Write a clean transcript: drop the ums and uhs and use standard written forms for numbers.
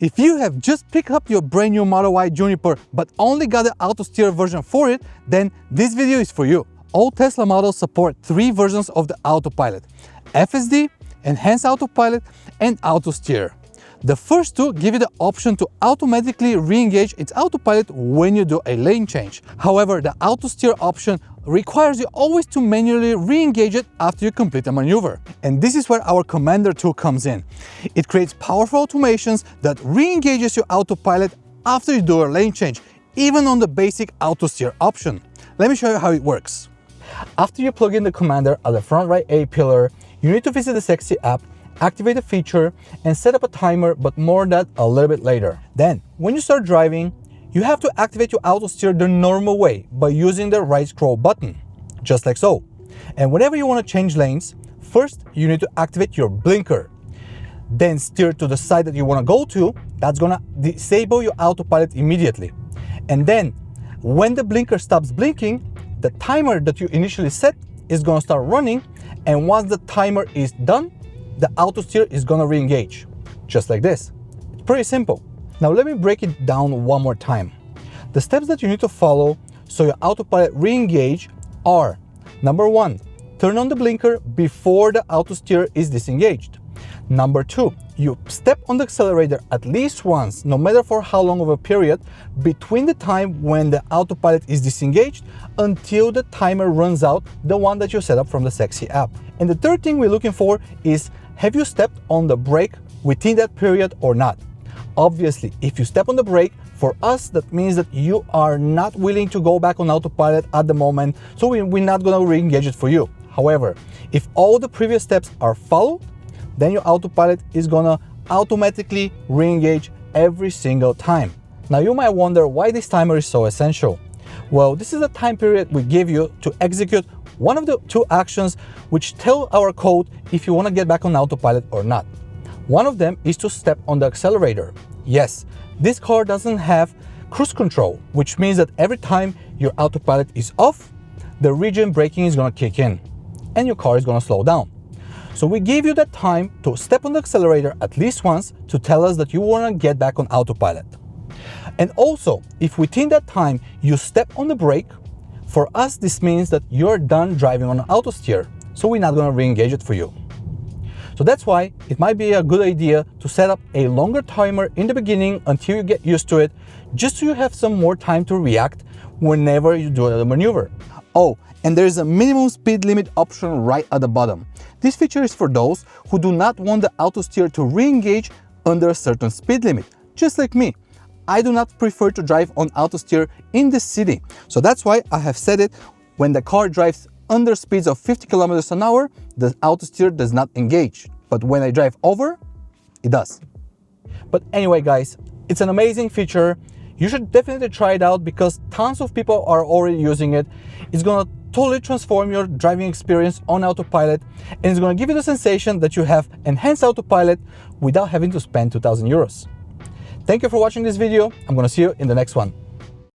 If you have just picked up your brand new Model Y Juniper but only got the Autosteer version for it, then this video is for you. All Tesla models support 3 versions of the Autopilot: FSD, Enhanced Autopilot, and Autosteer. The first two give you the option to automatically re-engage its autopilot when you do a lane change. However, the Autosteer option requires you always to manually re-engage it after you complete a maneuver. And this is where our Commander tool comes in. It creates powerful automations that re-engages your autopilot after you do a lane change, even on the basic Autosteer option. Let me show you how it works. After you plug in the Commander at the front right A-pillar, you need to visit the Sexy app, activate the feature, and set up a timer, but more on that a little bit later. Then, when you start driving, you have to activate your Autosteer the normal way by using the right scroll button, just like so. And whenever you want to change lanes, first you need to activate your blinker. Then steer to the side that you want to go to. That's going to disable your autopilot immediately. And then, when the blinker stops blinking, the timer that you initially set is going to start running, and once the timer is done, the Autosteer is going to re-engage, just like this. It's pretty simple. Now let me break it down one more time. The steps that you need to follow so your autopilot re-engage are: number 1, turn on the blinker before the Autosteer is disengaged. Number 2, you step on the accelerator at least once, no matter for how long of a period, between the time when the autopilot is disengaged until the timer runs out, the one that you set up from the Sexy app. And the third thing we're looking for is, have you stepped on the brake within that period or not? Obviously, if you step on the brake, for us, that means that you are not willing to go back on autopilot at the moment, so we're not going to re-engage it for you. However, if all the previous steps are followed, then your autopilot is going to automatically re-engage every single time. Now you might wonder why this timer is so essential. Well, this is the time period we give you to execute one of the 2 actions which tell our code if you want to get back on autopilot or not. One of them is to step on the accelerator. Yes, this car doesn't have cruise control, which means that every time your autopilot is off, the region braking is going to kick in and your car is going to slow down. So we give you that time to step on the accelerator at least once to tell us that you want to get back on autopilot. And also, if within that time you step on the brake, for us this means that you're done driving on Autosteer, so we're not going to re-engage it for you. So that's why it might be a good idea to set up a longer timer in the beginning until you get used to it, just so you have some more time to react whenever you do the maneuver. Oh, and there is a minimum speed limit option right at the bottom. This feature is for those who do not want the Autosteer to re-engage under a certain speed limit, just like me. I do not prefer to drive on Autosteer in the city, so that's why I have set it when the car drives under speeds of 50 kilometers an hour, the Autosteer does not engage, but when I drive over, it does. But anyway guys, it's an amazing feature. You should definitely try it out because tons of people are already using it. It's gonna totally transform your driving experience on autopilot, and it's gonna give you the sensation that you have enhanced autopilot without having to spend 2,000 euros. Thank you for watching this video. I'm gonna see you in the next one.